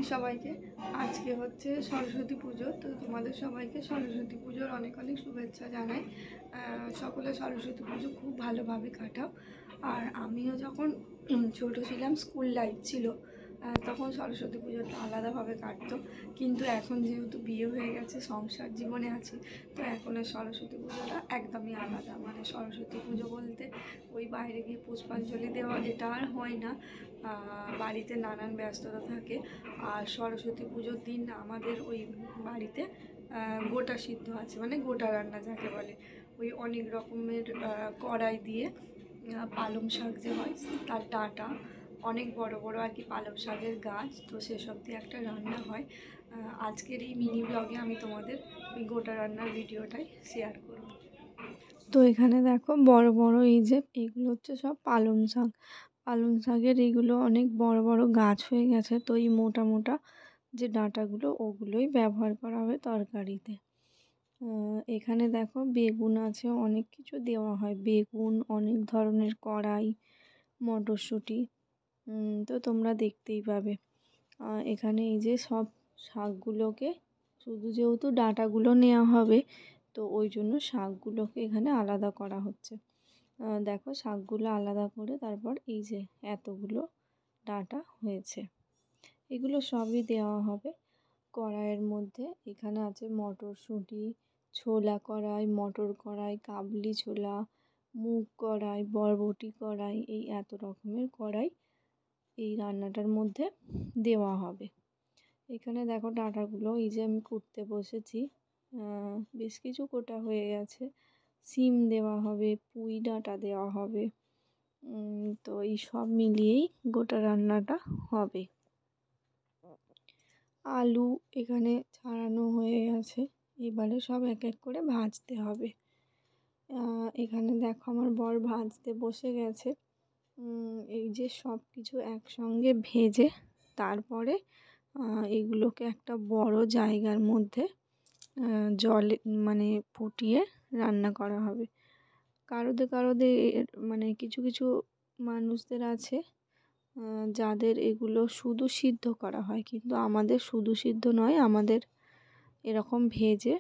Morning সবাইকে। আজকে হচ্ছে সরস্বতী পুজো, তো তোমাদের সবাইকে সরস্বতী পুজোর অনেক অনেক শুভেচ্ছা জানাই। সকলে সরস্বতী পুজো খুব ভালোভাবে কাটাও। আর আমিও যখন ছোটো ছিলাম, স্কুল লাইফ ছিল, তখন সরস্বতী পুজোটা আলাদাভাবে কাটতো। কিন্তু এখন যেহেতু বিয়ে হয়ে গেছে, সংসার জীবনে আছি, তো এখন সরস্বতী পুজোটা একদমই আলাদা। মানে সরস্বতী পুজো বলতে ওই বাইরে গিয়ে পুষ্পাঞ্জলি দেওয়া এটা আর হয় না, বাড়িতে নানান ব্যস্ততা থাকে। আর সরস্বতী পুজোর দিন আমাদের ওই বাড়িতে গোটা সিদ্ধ আছে, মানে গোটা রান্না যাকে বলে, ওই অনেক রকমের কড়াই দিয়ে পালং শাক যে হয় তার ডাঁটা, অনেক বড় বড় আর কি পালং শাকের গাছ, তো সেসব দিয়ে একটা রান্না হয়। আজকের এই মিনি ব্লগে আমি তোমাদের ওই গোটা রান্নার ভিডিওটাই শেয়ার করব। তো এখানে দেখো বড় বড় এই যে এইগুলো হচ্ছে সব পালং শাক। পালং শাকের এইগুলো অনেক বড় বড় গাছ হয়ে গেছে, তো এই মোটা মোটা যে ডাঁটাগুলো ওগুলোই ব্যবহার করা হবে তরকারিতে। এখানে দেখো বেগুন আছে, অনেক কিছু দেওয়া হয়, বেগুন, অনেক ধরনের কড়াই, মটরশুঁটি, তো তোমরা দেখতেই পাবে। এখানে এই যে সব শাকগুলোকে, শুধু যেহেতু ডাঁটাগুলো নেওয়া হবে, তো ওই জন্য শাকগুলোকে এখানে আলাদা করা হচ্ছে। দেখো শাকগুলো আলাদা করে তারপর এই যে এতগুলো ডাঁটা হয়েছে, এগুলো সবই দেওয়া হবে কড়াইয়ের মধ্যে। এখানে আছে মটরশুঁটি, ছোলা কড়াই, মটর কড়াই, কাবলি ছোলা, মুগ কড়াই, বরবটি কড়াই, এই এত রকমের কড়াই এই রান্নাটার মধ্যে দেওয়া হবে। এখানে দেখো ডাঁটাগুলো এই যে আমি কুটতে বসেছি, বেশ কিছু কোটা হয়ে গেছে। সিম দেওয়া হবে, পুঁই ডাঁটা দেওয়া হবে, তো এই সব মিলিয়েই গোটা রান্নাটা হবে। আলু এখানে ছাড়ানো হয়ে গেছে, এবারে সব এক এক করে ভাজতে হবে। এখানে দেখো আমার বর ভাজতে বসে গেছে। এই যে সব কিছু একসঙ্গে ভেজে তারপরে এগুলোকে একটা বড় জায়গার মধ্যে জলে মানে ফুটিয়ে রান্না করা হবে। কারোদে মানে কিছু কিছু মানুষদের আছে যাদের এগুলো শুধু সিদ্ধ করা হয়, কিন্তু আমাদের শুধু সিদ্ধ নয়, আমাদের এরকম ভেজে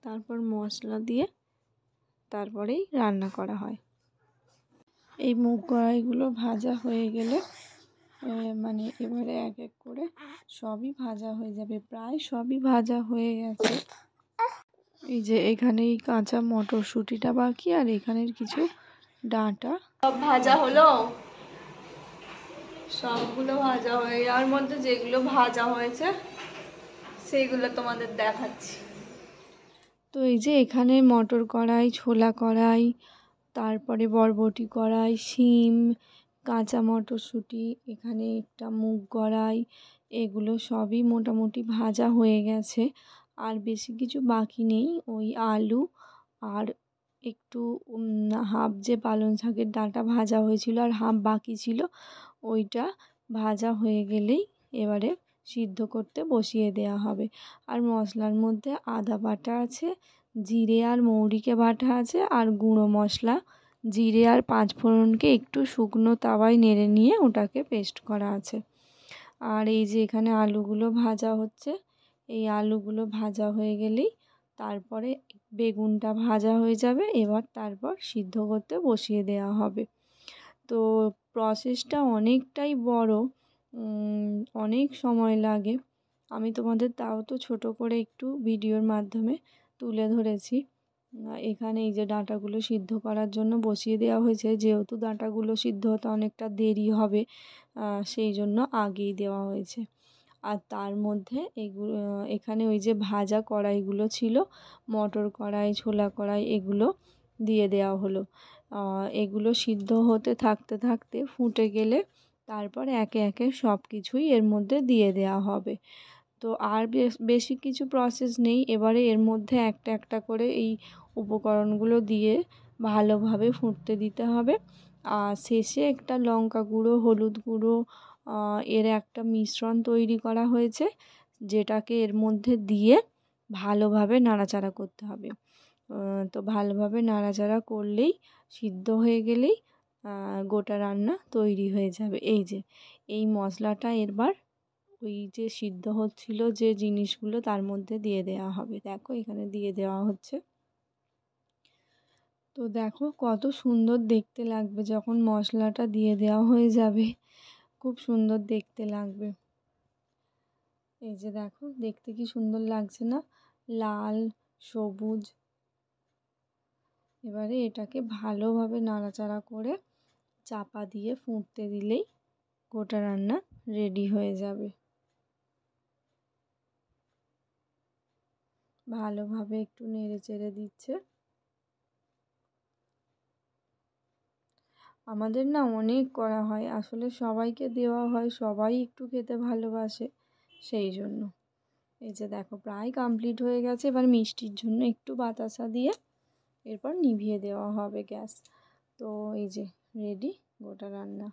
তারপর মশলা দিয়ে তারপরেই রান্না করা হয়। এই মুগ কড়াইগুলো ভাজা হয়ে গেলে মানে এবারে এক এক করে সবই ভাজা হয়ে যাবে, প্রায় সবই ভাজা হয়ে গেছে। এই যে এখানে এই কাঁচা মটরশুঁটিটা বাকি, আর এখানের কিছু ডাঁটা সব ভাজা হলো। সবগুলো ভাজা হয়ে যাওয়ার মধ্যে যেগুলো ভাজা হয়েছে সেইগুলো তোমাদের দেখাচ্ছি। তো এই যে এখানে মটর কড়াই, ছোলা কড়াই, তারপরে বরবটি কড়াই, শিম, কাঁচা মটরশুঁটি, এখানে একটা মুগ কড়াই, এগুলো সবই মোটামুটি ভাজা হয়ে গেছে। আর বেশি কিছু বাকি নেই, ওই আলু আর একটু হাফ যে পালং শাকের ডাঁটা ভাজা হয়েছিল আর হাফ বাকি ছিল, ওইটা ভাজা হয়ে গেলেই এবারে সিদ্ধ করতে বসিয়ে দেওয়া হবে। আর মশলার মধ্যে আদা বাটা আছে, জিরে আর মৌরিকে বাটা আছে, আর গুঁড়ো মশলা জিরে আর পাঁচফোড়নকে একটু শুকনো তাওয়ায় নেড়ে নিয়ে ওটাকে পেস্ট করা আছে। আর এই যে এখানে আলুগুলো ভাজা হচ্ছে, এই আলুগুলো ভাজা হয়ে গেলেই তারপরে বেগুনটা ভাজা হয়ে যাবে, এবার তারপর সিদ্ধ করতে বসিয়ে দেওয়া হবে। তো প্রসেসটা অনেকটাই বড়, অনেক সময় লাগে। আমি তোমাদের তাও তো ছোট করে একটু ভিডিওর মাধ্যমে তুলে ধরেছি। এখানে এই যে ডাঁটাগুলো সিদ্ধ করার জন্য বসিয়ে দেওয়া হয়েছে, যেহেতু ডাঁটাগুলো সিদ্ধ হতে অনেকটা দেরি হবে, সেই জন্য আগেই দেওয়া হয়েছে। আর তার মধ্যে এখানে ওই যে ভাজা কড়াইগুলো ছিল, মটর কড়াই, ছোলা কড়াই, এগুলো দিয়ে দেওয়া হলো। এগুলো সিদ্ধ হতে থাকতে থাকতে ফুটে গেলে তারপর একে একে সব কিছুই এর মধ্যে দিয়ে দেওয়া হবে। তো আর বেশি কিছু প্রসেস নেই, এবারে এর মধ্যে একটা একটা করে এই উপকরণগুলো দিয়ে ভালোভাবে ফুটতে দিতে হবে। আর শেষে একটা লঙ্কা গুঁড়ো, হলুদ গুঁড়ো, এর একটা মিশ্রণ তৈরি করা হয়েছে, যেটাকে এর মধ্যে দিয়ে ভালোভাবে নাড়াচাড়া করতে হবে। তো ভালোভাবে নাড়াচাড়া করলেই, সিদ্ধ হয়ে গেলেই গোটা রান্না তৈরি হয়ে যাবে। এই যে এই মশলাটা এবার ওই যে সিদ্ধ হচ্ছিল যে জিনিসগুলো তার মধ্যে দিয়ে দেওয়া হবে। দেখো এখানে দিয়ে দেওয়া হচ্ছে। তো দেখো কত সুন্দর দেখতে লাগবে যখন মশলাটা দিয়ে দেওয়া হয়ে যাবে, খুব সুন্দর দেখতে লাগবে। এই যে দেখো দেখতে কি সুন্দর লাগছে না, লাল সবুজ। এবারে এটাকে ভালোভাবে নাড়াচাড়া করে চাপা দিয়ে ফুটতে দিলেই গোটা রান্না রেডি হয়ে যাবে। ভালোভাবে একটু নেড়ে চেড়ে দিচ্ছে। আমাদের না অনেক করা হয়, আসলে সবাইকে দেওয়া হয়, সবাই একটু খেতে ভালোবাসে, সেই জন্য। এই যে দেখো প্রায় কমপ্লিট হয়ে গেছে। এবার মিষ্টির জন্য একটু বাতাসা দিয়ে এরপর নিভিয়ে দেওয়া হবে গ্যাস। তো এই যে রেডি গোটা রান্না।